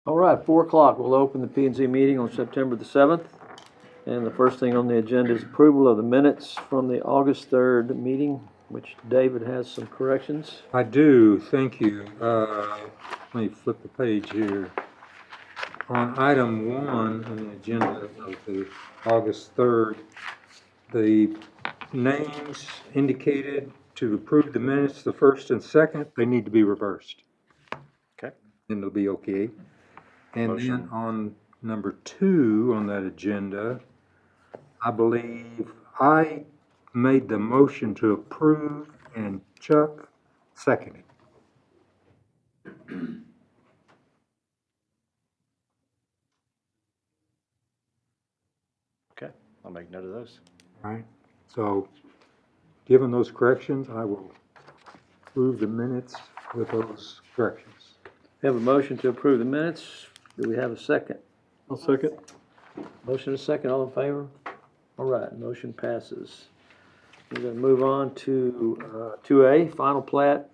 All right, 4 o'clock, we'll open the P and Z meeting on September the 7th. And the first thing on the agenda is approval of the minutes from the August 3rd meeting, which David has some corrections. I do, thank you. Let me flip the page here. On item 1 on the agenda of the August 3rd, the names indicated to approve the minutes, the first and second, they need to be reversed. Okay. And it'll be okay. And Motion. then on number 2 on that agenda, I believe I made the motion to approve and Chuck seconded. Okay, I'll make note of those. Right, so given those corrections, I will approve the minutes with those corrections. We have a motion to approve the minutes. Do we have a second? I'll second. Motion is second, all in favor? All right, motion passes. We're gonna move on to 2A, final plat,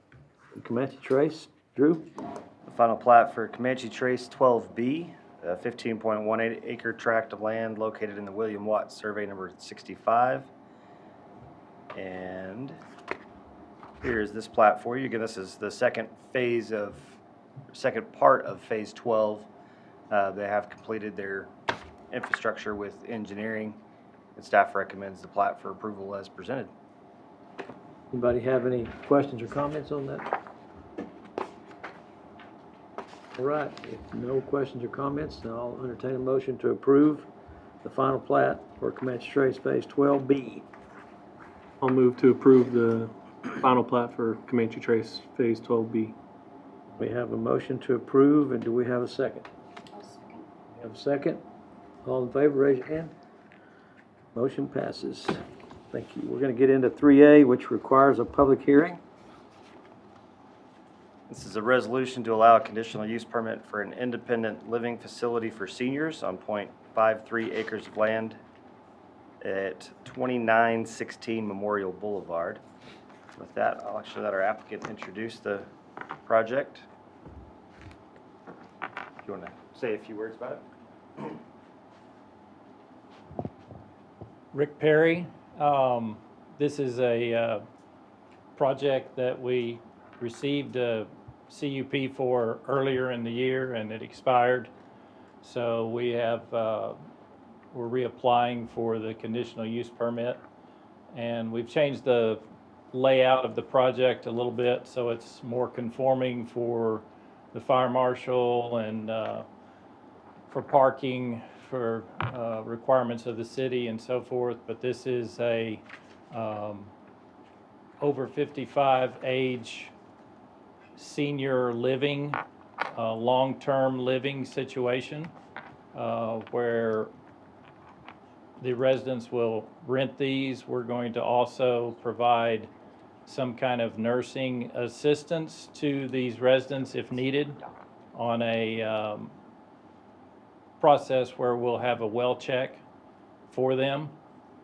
Comanche Trace. Drew? The final plat for Comanche Trace 12B, a 15.18 acre tract of land located in the William Watt survey number 65. And here's this plat for you. Again, this is the second part of phase 12. They have completed their infrastructure with engineering, and staff recommends the plat for approval as presented. Anybody have any questions or comments on that? All right, if no questions or comments, then I'll entertain a motion to approve the final plat for Comanche Trace Phase 12B. I'll move to approve the final plat for Comanche Trace Phase 12B. We have a motion to approve, and do we have a second? I'll second. We have a second? All in favor, raise your hand. Motion passes. Thank you. We're gonna get into 3A, which requires a public hearing. This is a resolution to allow a conditional use permit for an independent living facility for seniors on .53 acres of land at 2916 Memorial Boulevard. With that, I'll actually let our applicant introduce the project. If you want to say a few words about it. Rick Perry. This is a project that we received a CUP for earlier in the year, and it expired. So we have, we're reapplying for the conditional use permit, and we've changed the layout of the project a little bit so it's more conforming for the fire marshal and for parking, for requirements of the city and so forth. But this is a over 55 age senior living, long-term living situation where the residents will rent these. We're going to also provide some kind of nursing assistance to these residents if needed on a process where we'll have a well check for them.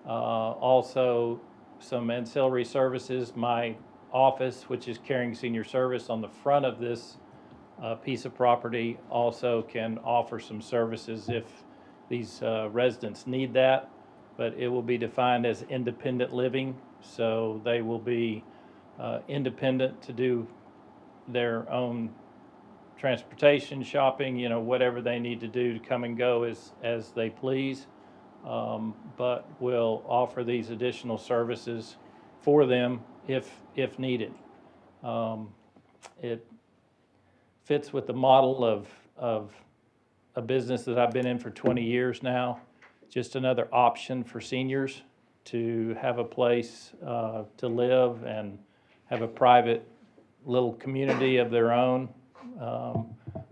Also some ancillary services. My office, which is Caring Senior Service on the front of this piece of property, also can offer some services if these residents need that, but it will be defined as independent living, so they will be independent to do their own transportation, shopping, you know, whatever they need to do to come and go as they please, but we'll offer these additional services for them if needed. It fits with the model of a business that I've been in for 20 years now. Just another option for seniors to have a place to live and have a private little community of their own.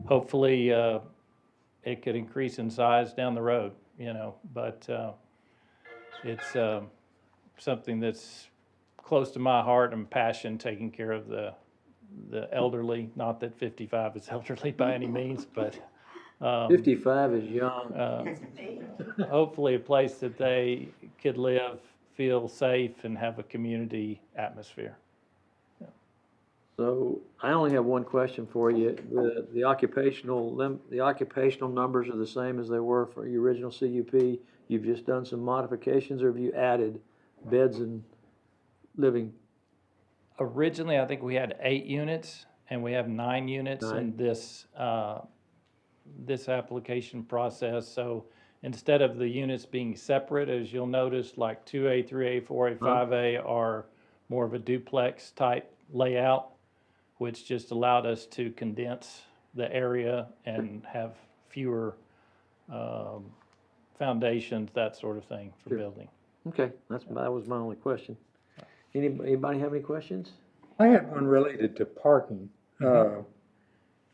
Hopefully it could increase in size down the road, you know, but it's something that's close to my heart and passion, taking care of the elderly. Not that 55 is elderly by any means, but 55 is young. hopefully a place that they could live, feel safe, and have a community atmosphere. So I only have one question for you. The occupational numbers are the same as they were for your original CUP? You've just done some modifications, or have you added beds and living? Originally, I think we had 8 units, and we have 9 units in this application process. So instead of the units being separate, as you'll notice, like 2A, 3A, 4A, 5A are more of a duplex type layout, which just allowed us to condense the area and have fewer foundations, that sort of thing for building. Okay, that was my only question. Anybody have any questions? I had one related to parking. You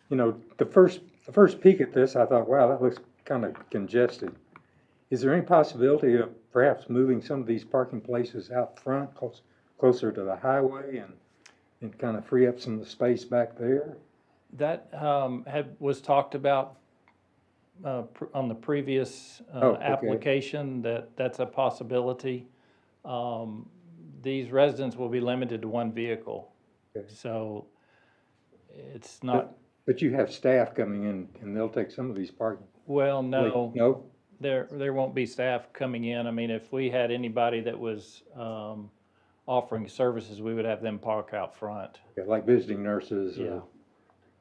know, the first peek at this, I thought, wow, that looks kind of congested. Is there any possibility of perhaps moving some of these parking places out front, closer to the highway, and kind of free up some of the space back there? That was talked about on the previous okay. application, that's a possibility. These residents will be limited to 1 vehicle. Okay. So it's not, But you have staff coming in, and they'll take some of these parking. well, no. No? There won't be staff coming in. I mean, if we had anybody that was offering services, we would have them park out front. Yeah, like visiting nurses. Yeah.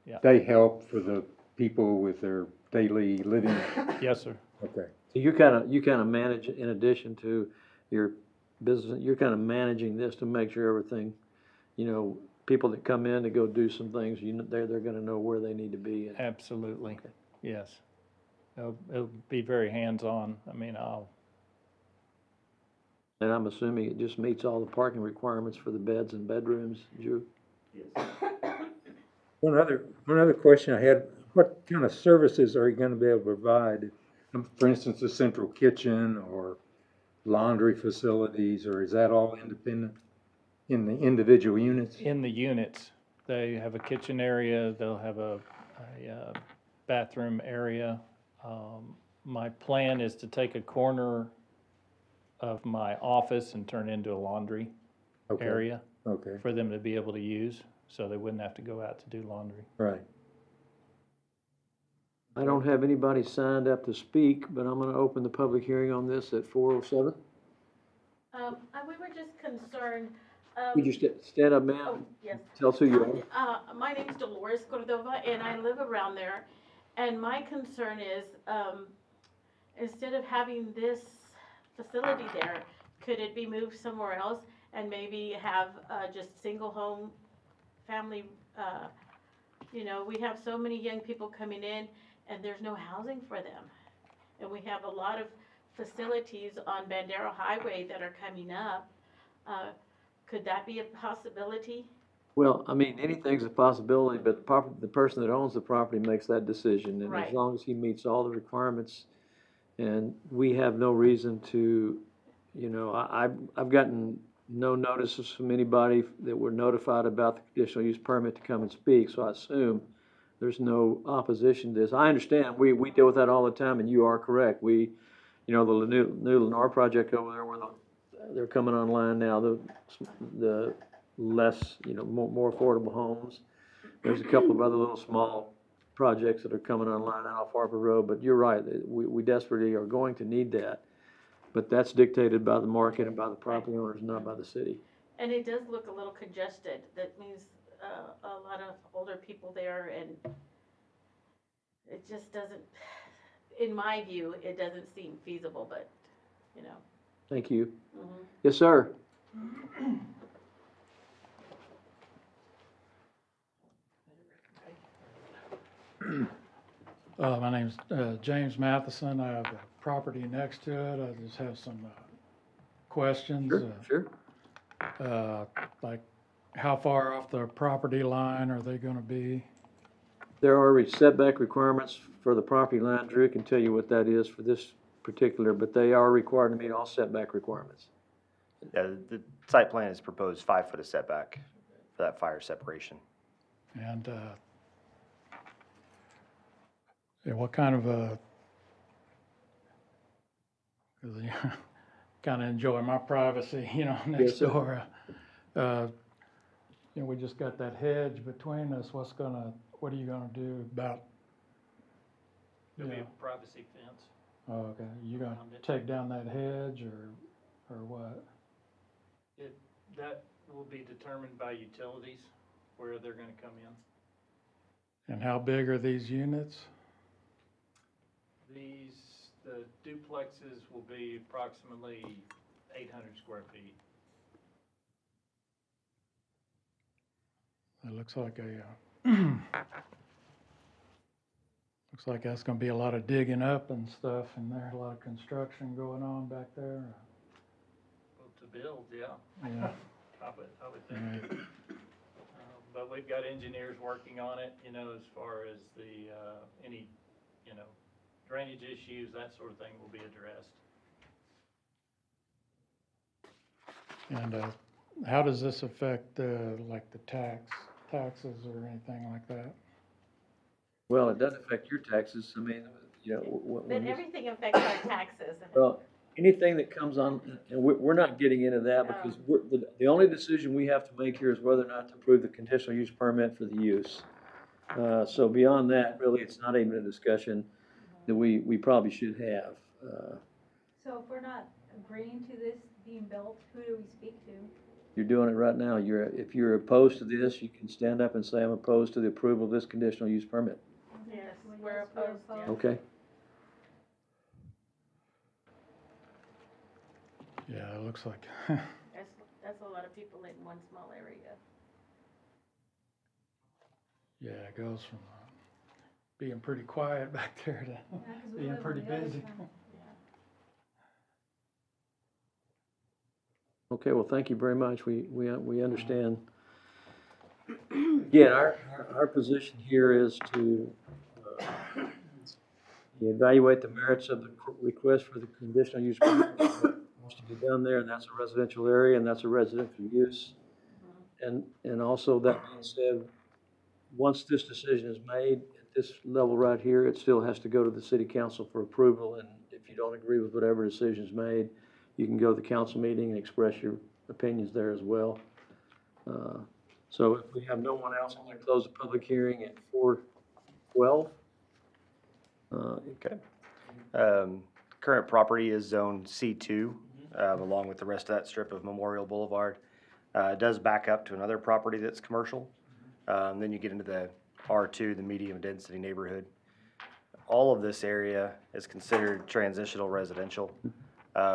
Yeah. They help for the people with their daily living. Yes, sir. Okay. So you kind of manage, in addition to your business, you're kind of managing this to make sure everything, people that come in to go do some things, they're gonna know where they need to be. Absolutely. Yes. It'll be very hands-on. I mean, And I'm assuming it just meets all the parking requirements for the beds and bedrooms, Drew? One other question I had, what kind of services are you gonna be able to provide? For instance, a central kitchen or laundry facilities, or is that all independent in the individual units? in the units, they have a kitchen area, they'll have a bathroom area. My plan is to take a corner of my office and turn it into a laundry Okay. area Okay, for them to be able to use, so they wouldn't have to go out to do laundry. right. I don't have anybody signed up to speak, but I'm gonna open the public hearing on this at 4:07. We were just concerned, Would you stand up, oh, ma'am? yes. Tell us who you are. My name's Dolores Cordova, and I live around there. And my concern is, instead of having this facility there, could it be moved somewhere else and maybe have, just single home family, we have so many young people coming in and there's no housing for them. And we have a lot of facilities on Bandera Highway that are coming up. Could that be a possibility? Well, I mean, anything's a possibility, but the person that owns the property makes that decision. And as Right. long as he meets all the requirements, and we have no reason to, I've gotten no notices from anybody that were notified about the conditional use permit to come and speak, so I assume there's no opposition to this. I understand, we deal with that all the time, and you are correct. The new Lennar project over there, they're coming online now, the less, more affordable homes. There's a couple of other little small projects that are coming online out off Harper Road, but you're right, we desperately are going to need that. But that's dictated by the market and by the property owners, not by the city. And it does look a little congested. That means a lot of older people there, and it just doesn't, in my view, it doesn't seem feasible, but, Thank you. Mhm. Yes, sir. My name's James Matheson. I have a property next to it. I just have some questions. Sure. Like, how far off the property line are they gonna be? There are setback requirements for the property line. Drew can tell you what that is for this particular, but they are required to meet all setback requirements. Yeah, the site plan is proposed 5 foot of setback for that fire separation. And what kind of a, 'cause kind of enjoy my privacy, next Yes, sir. door. you know, we just got that hedge between us, what are you gonna do about? It'll be Yeah. a privacy fence. Oh, okay, you gonna Around it. take down that hedge or what? That will be determined by utilities, where they're gonna come in. And how big are these units? The duplexes will be approximately 800 square feet. It looks like looks like that's gonna be a lot of digging up and stuff in there, a lot of construction going on back there. Well, to build, yeah, Yeah, I would think. right. But we've got engineers working on it, you know, as far as the, any, you know, drainage issues, that sort of thing will be addressed. And how does this affect like the taxes or anything like that? Well, it doesn't affect your taxes, I mean, you know, But when this, everything affects our taxes. well, anything that comes on, and we're not getting into that because the only decision we have to make here is whether or not to approve the conditional use permit for the use. So beyond that, really, it's not even a discussion that we probably should have. So if we're not agreeing to this being built, who do we speak to? You're doing it right now. If you're opposed to this, you can stand up and say, I'm opposed to the approval of this conditional use permit. Yes, Yes, we're opposed, yeah. Okay? Yeah, it looks like, That's a lot of people in one small area. yeah, it goes from being pretty quiet back there to Yeah, 'cause we being live on pretty the other busy. side. Okay, well, thank you very much. We understand. Again, our position here is to evaluate the merits of the request for the conditional use permit. Wants to be done there, and that's a residential area, and that's a residential use. And also, that being said, once this decision is made at this level right here, it still has to go to the city council for approval, and if you don't agree with whatever decision is made, you can go to the council meeting and express your opinions there as well. So if we have no one else, I'm gonna close the public hearing at 4:12. Okay. Current property is zone C2, along with the rest of that strip of Memorial Boulevard. It does back up to another property that's commercial. Then you get into the R2, the medium density neighborhood. All of this area is considered transitional residential,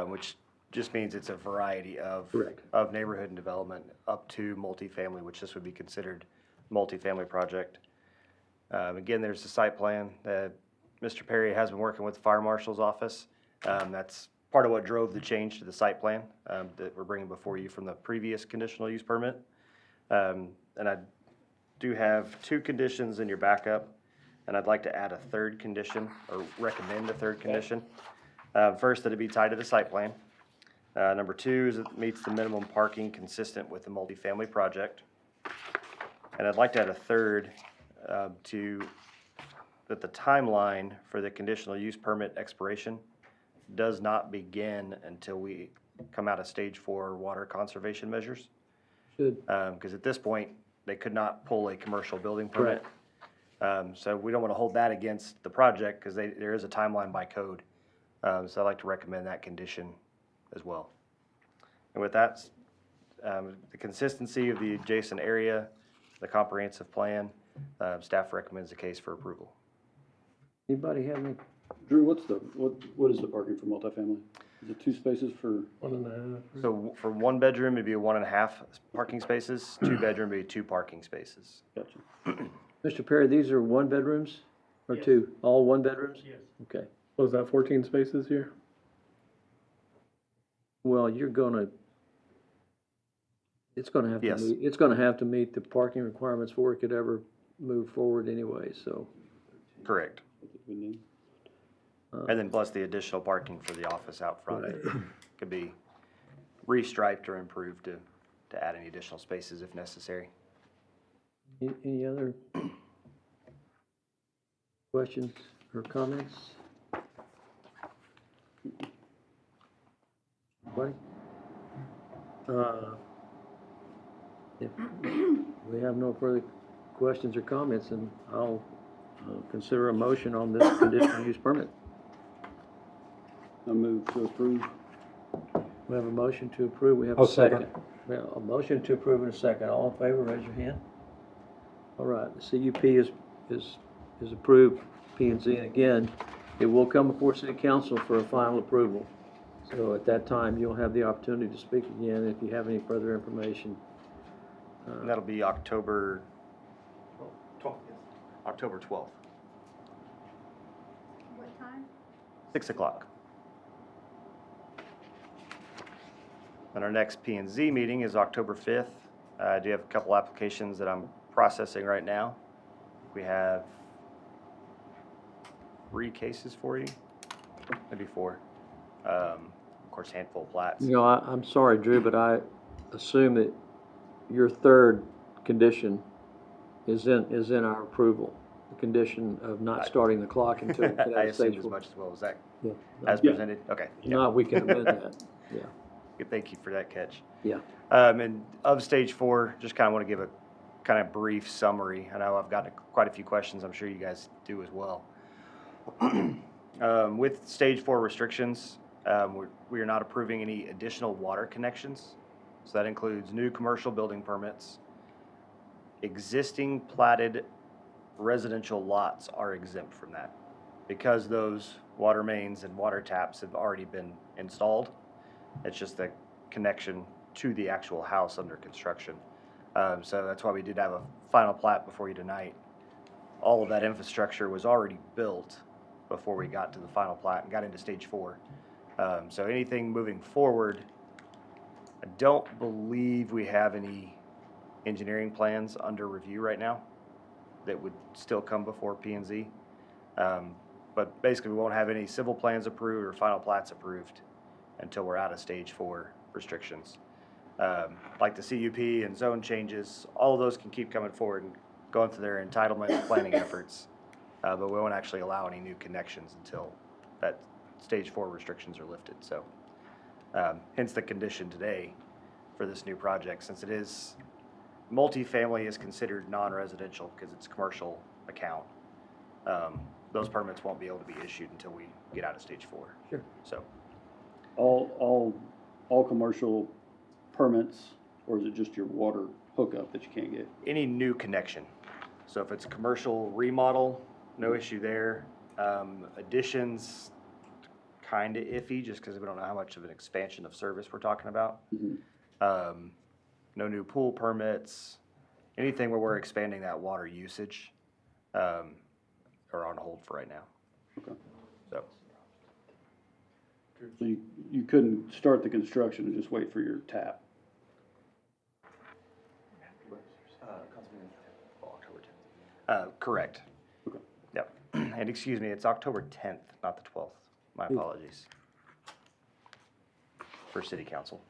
which just means it's a variety of, Correct. of neighborhood and development up to multifamily, which this would be considered multifamily project. Again, there's the site plan that Mr. Perry has been working with the fire marshal's office. That's part of what drove the change to the site plan that we're bringing before you from the previous conditional use permit. And I do have 2 conditions in your backup, and I'd like to add a third condition, or recommend a third condition. First, that it be tied to the site plan. Number 2 is it meets the minimum parking consistent with the multifamily project. And I'd like to add a third that the timeline for the conditional use permit expiration does not begin until we come out of stage 4 water conservation measures. Should, Because at this point, they could not pull a commercial building permit. So we don't want to hold that against the project because there is a timeline by code. So I'd like to recommend that condition as well. And with that, the consistency of the adjacent area, the comprehensive plan, staff recommends the case for approval. anybody have any? Drew, what is the parking for multifamily? Is it 2 spaces for, 1.5. So for 1 bedroom, it'd be 1.5 parking spaces, 2 bedroom, would be 2 parking spaces. gotcha. Mr. Perry, these are 1 bedrooms or Yes. 2? All 1 bedrooms? Yes. Okay. What is that, 14 spaces here? Well, it's gonna have to Yes. meet, it's gonna have to meet the parking requirements before it could ever move forward anyway, so. Correct. That's a good name. And then plus the additional parking for the office out front could be restriped or improved to add any additional spaces if necessary. Any other questions or comments? Anybody? If we have no further questions or comments, then I'll consider a motion on this conditional use permit. I move to approve. We have a motion to approve, we have a I'll second. second. We have a motion to approve and a second. All in favor, raise your hand. All right, the CUP is approved, P and Z, and again, it will come before city council for a final approval. So at that time, you'll have the opportunity to speak again if you have any further information. And that'll be October 12th. October 12th, What time? 6 o'clock. And our next P and Z meeting is October 5th. I do have a couple applications that I'm processing right now. We have 3 cases for you, maybe 4. Of course, handful of plats. You know, I'm sorry, Drew, but I assume that your third condition is in our approval. The condition of not starting the clock until we get out I of stage assumed as 4. much as well. Was that Yeah. as Yeah. presented? Okay. If not, we can amend that. Yeah, Good, thank you for that catch. yeah. And of stage 4, just kind of want to give a kind of brief summary. I know I've gotten quite a few questions. I'm sure you guys do as well. With stage 4 restrictions, we are not approving any additional water connections. So that includes new commercial building permits. Existing platted residential lots are exempt from that because those water mains and water taps have already been installed. It's just the connection to the actual house under construction. So that's why we did have a final plat before you tonight. All of that infrastructure was already built before we got to the final plat and got into stage 4. So anything moving forward, I don't believe we have any engineering plans under review right now that would still come before P and Z. But basically, we won't have any civil plans approved or final plats approved until we're out of stage 4 restrictions. Like the CUP and zone changes, all of those can keep coming forward and going through their entitlement and planning efforts. But we won't actually allow any new connections until that stage 4 restrictions are lifted. So hence the condition today for this new project, since it is multifamily is considered non-residential because it's commercial account. Those permits won't be able to be issued until we get out of stage 4. Sure. So All commercial permits, or is it just your water hookup that you can't get? any new connection. So if it's a commercial remodel, no issue there. Additions, kind of iffy, just because we don't know how much of an expansion of service we're talking about. Mhm. No new pool permits, anything where we're expanding that water usage, are on hold for right now. Okay. So, So you couldn't start the construction and just wait for your tap? correct. Okay. Yep. And excuse me, it's October 10th, not the 12th. My apologies. For city council.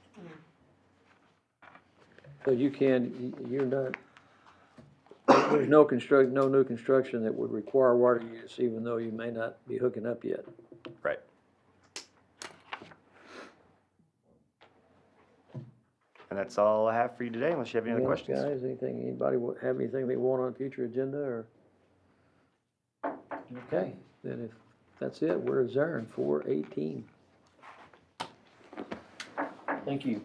So you're not, there's no new construction that would require water use, even though you may not be hooking up yet. Right. And that's all I have for you today, unless you have any other Anything else, questions. guys, anybody have anything they want on a future agenda, or? Okay, then if that's it, we're adjourned, 4:18. Thank you.